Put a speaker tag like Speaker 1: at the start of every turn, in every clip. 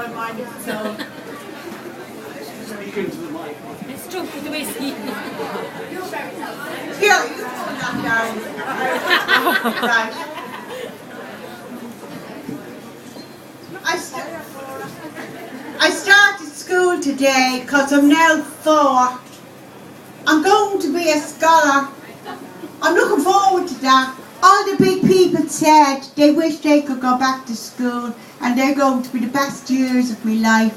Speaker 1: don't mind if it's so.
Speaker 2: Speak into the mic.
Speaker 1: It's tough with the whiskey.
Speaker 3: Here, you put that down. Right. I started school today because I'm now 4. I'm going to be a scholar. I'm looking forward to that. All the big people said they wish they could go back to school and they're going to be the best years of my life.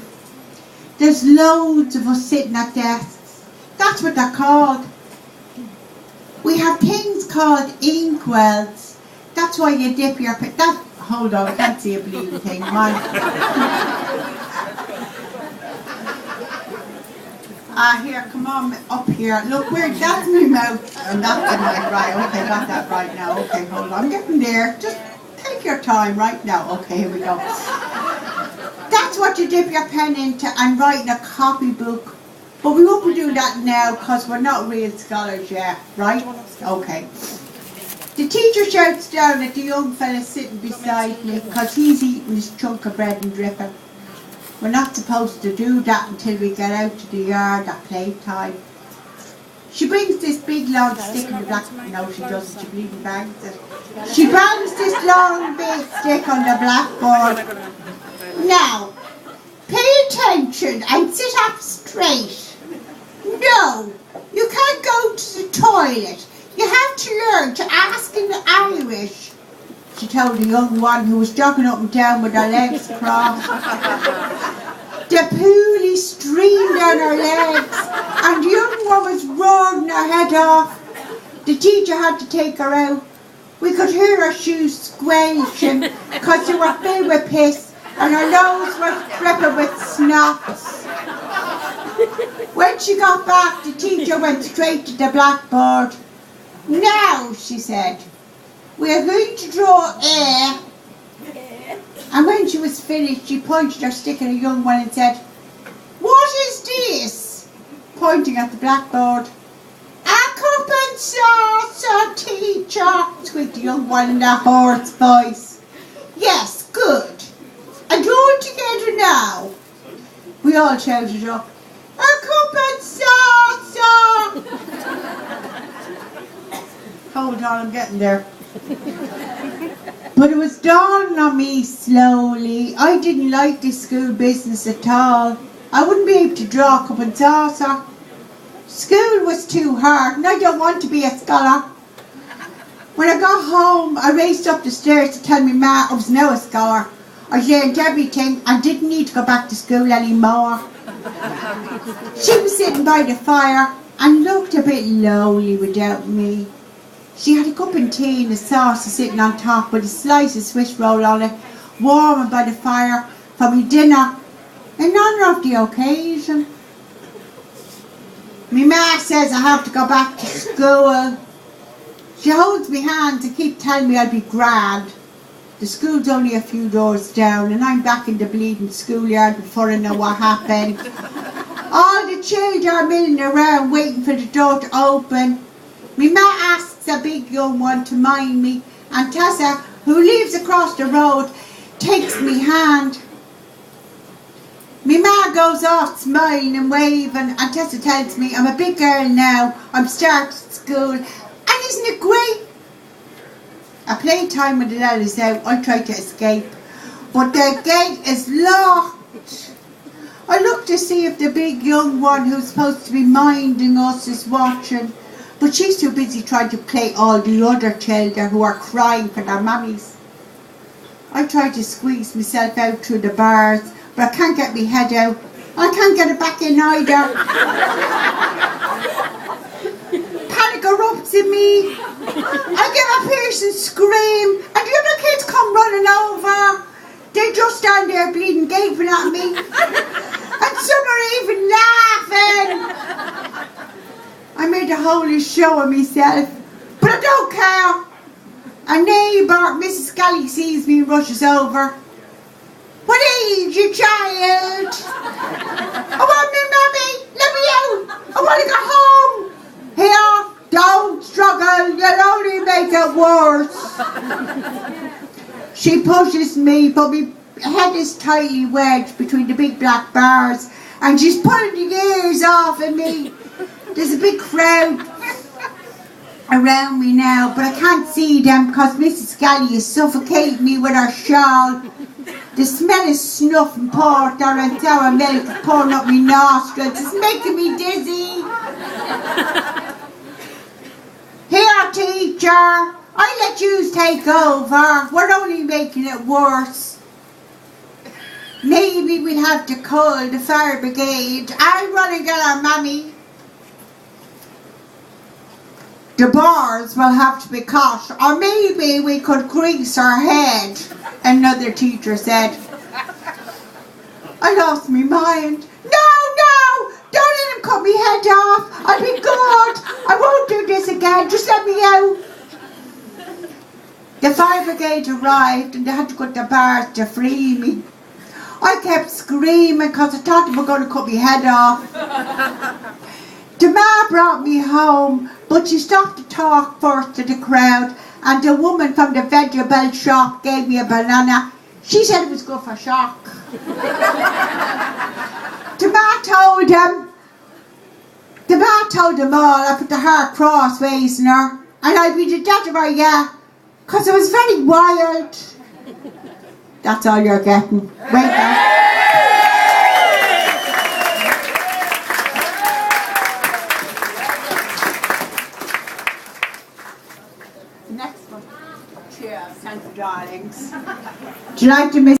Speaker 3: There's loads of us sitting at desks. That's what they're called. We have things called inkwells. That's why you dip your pen. Hold on, I can't see a bleeding thing. Here, come on, up here. Look, that's my mouth. And that's in my right. Okay, got that right now. Okay, hold on. I'm getting there. Just take your time right now. Okay, here we go. That's what you dip your pen into and write in a copybook. But we won't be doing that now because we're not real scholars yet, right? Okay. The teacher shouts down at the young fella sitting beside me because he's eating his chunk of bread and dripping. We're not supposed to do that until we get out to the yard at playtime. She brings this big long stick in the black... No, she doesn't. She bleeding bangs it. She bangs this long big stick on the blackboard. Now, pay attention and sit up straight. No, you can't go to the toilet. You have to learn to ask in Irish, she told the young one who was jogging up and down with her legs crossed. The poolie streamed down her legs and the young one was roaring her head off. The teacher had to take her out. We could hear her shoes squelching because they were filled with piss and her nose was dripping with snots. When she got back, the teacher went straight to the blackboard. Now, she said, we are going to draw air. And when she was finished, she pointed her stick at a young one and said, what is this? Pointing at the blackboard. A cup and saucer, teacher, squeaked the young one in a hoarse voice. Yes, good. And all together now. We all shouted up, a cup and saucer. Hold on, I'm getting there. But it was dawning on me slowly. I didn't like this school business at all. I wouldn't be able to draw a cup and saucer. School was too hard and I don't want to be a scholar. When I got home, I raced up the stairs to tell my ma I was now a scholar. I learned everything and didn't need to go back to school anymore. She was sitting by the fire and looked a bit lonely without me. She had a cup of tea and a saucer sitting on top with a slice of Swiss roll on it, warming by the fire for my dinner, in honour of the occasion. My ma says I have to go back to school. She holds my hand and keeps telling me I'll be grand. The school's only a few doors down and I'm back in the bleeding schoolyard before I know what happened. All the children are milling around waiting for the door to open. My ma asks a big young one to mind me and Tessa, who lives across the road, takes me hand. My ma goes off smiling and waving and Tessa tells me I'm a big girl now, I'm starting school, and isn't it great? At playtime when the light is out, I try to escape, but the gate is locked. I look to see if the big young one who's supposed to be minding us is watching, but she's too busy trying to play all the other children who are crying for their mummies. I try to squeeze myself out through the bars, but I can't get my head out. I can't get it back in either. Panic erupts in me. I give a piercing scream and the other kids come running over. They just stand there bleeding, gaping at me. And some are even laughing. I made a holy show of myself, but I don't care. A neighbour, Mrs. Scully, sees me and rushes over. What age, you child? I want me mummy, let me out. I want to go home. Here, don't struggle, you'll only make it worse. She pushes me, but my head is tightly wedged between the big black bars, and she's pulling the ears off of me. There's a big crowd around me now, but I can't see them because Mrs. Scally is suffocating me with her shawl. The smell of snuff and porter and sour milk is pouring up my nostrils. It's making me dizzy. Here, teacher, I let you take over. We're only making it worse. Maybe we'll have to call the fire brigade. I'll run and get our mammy. The bars will have to be cut, or maybe we could grease her head, another teacher said. I lost my mind. No, don't let him cut my head off. I'll be good. I won't do this again. Just let me out. The fire brigade arrived and they had to cut the bars to free me. I kept screaming because I thought they were going to cut my head off. The ma brought me home, but she stopped to talk first to the crowd, and the woman from the vegetable shop gave me a banana. She said it was good for shock. The ma told them all I put the heart crossways in her, and I'd be the death of her, yeah, because it was very wild. That's all you're getting. Wait now. Next one. Cheers, thank you, darlings. Do you like to miss